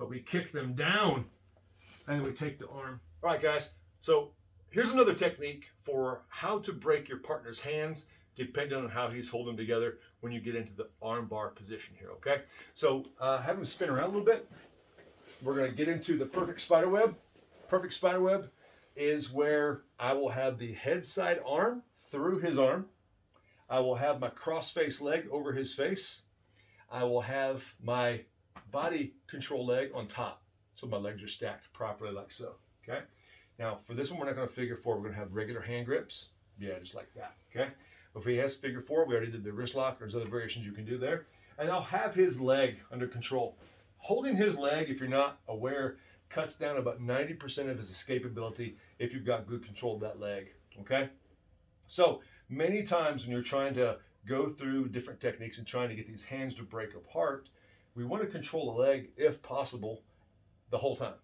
but we kick them down and we take the arm. All right, guys. So here's another technique for how to break your partner's hands depending on how he's holding them together when you get into the arm bar position here, okay? So have him spin around a little bit. We're gonna get into the perfect spider web. Perfect spider web is where I will have the head side arm through his arm. I will have my cross-face leg over his face. I will have my body control leg on top. So my legs are stacked properly like so, okay? Now for this one, we're not gonna figure four. We're gonna have regular hand grips. Yeah, just like that, okay? If he has figure four, we already did the wrist lock. There's other variations you can do there. And I'll have his leg under control. Holding his leg, if you're not aware, cuts down about 90% of his escapability if you've got good control of that leg, okay? So many times when you're trying to go through different techniques and trying to get these hands to break apart, we want to control the leg, if possible, the whole time.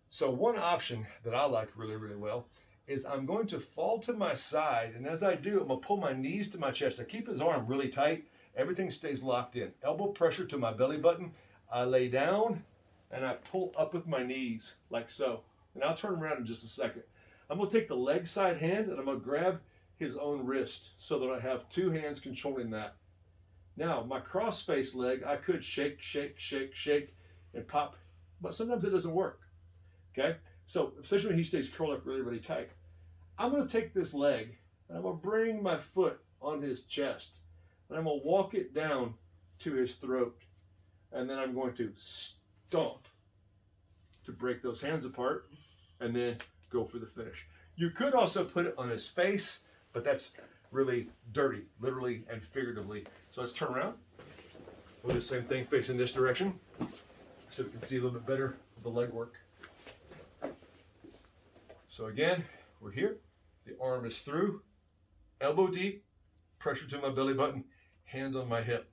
So one option that I like really, really well is I'm going to fall to my side, and as I do, I'm gonna pull my knees to my chest. I keep his arm really tight. Everything stays locked in. Elbow pressure to my belly button. I lay down, and I pull up with my knees, like so. And I'll turn around in just a second. I'm gonna take the leg side hand, and I'm gonna grab his own wrist so that I have two hands controlling that. Now, my cross-face leg, I could shake, shake, shake, shake, and pop, but sometimes it doesn't work, okay? So, especially when he stays curled up really, really tight. I'm gonna take this leg, and I'm gonna bring my foot on his chest, and I'm gonna walk it down to his throat, and then I'm going to stomp to break those hands apart, and then go for the finish. You could also put it on his face, but that's really dirty, literally and figuratively. So let's turn around. We'll do the same thing facing this direction so we can see a little bit better of the leg work. So again, we're here. The arm is through, elbow deep, pressure to my belly button, hand on my hip.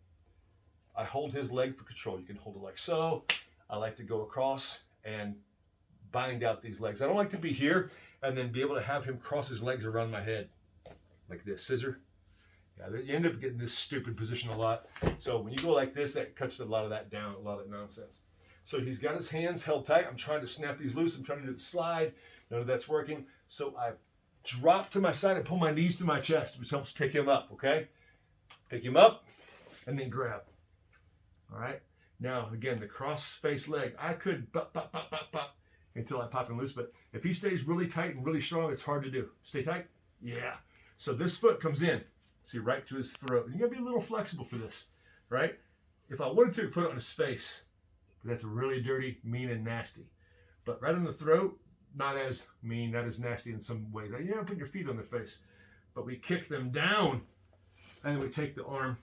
I hold his leg for control. You can hold it like so. I like to go across and bind out these legs. I don't like to be here and then be able to have him cross his legs around my head like this, scissor. Yeah, you end up getting this stupid position a lot. So when you go like this, that cuts a lot of that down, a lot of that nonsense. So he's got his hands held tight. I'm trying to snap these loose. I'm trying to do the slide. None of that's working. So I drop to my side and pull my knees to my chest, which helps pick him up, okay? Pick him up and then grab. All right? Now, again, the cross-face leg. I could pop until I pop him loose, but if he stays really tight and really strong, it's hard to do. Stay tight? Yeah. So this foot comes in, see, right to his throat. And you gotta be a little flexible for this, right? If I wanted to, put it on his face. That's really dirty, mean, and nasty. But right on the throat, not as mean, not as nasty in some ways. You don't put your feet on their face. But we kick them down, and then we take the arm.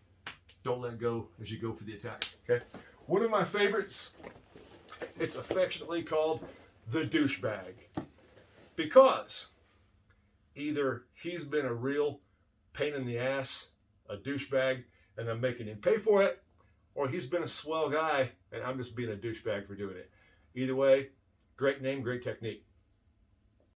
Don't let go as you go for the attack, okay? One of my favorites, it's affectionately called the douchebag. Because either he's been a real pain in the ass, a douchebag, and I'm making him pay for it, or he's been a swell guy, and I'm just being a douchebag for doing it. Either way, great name, great technique.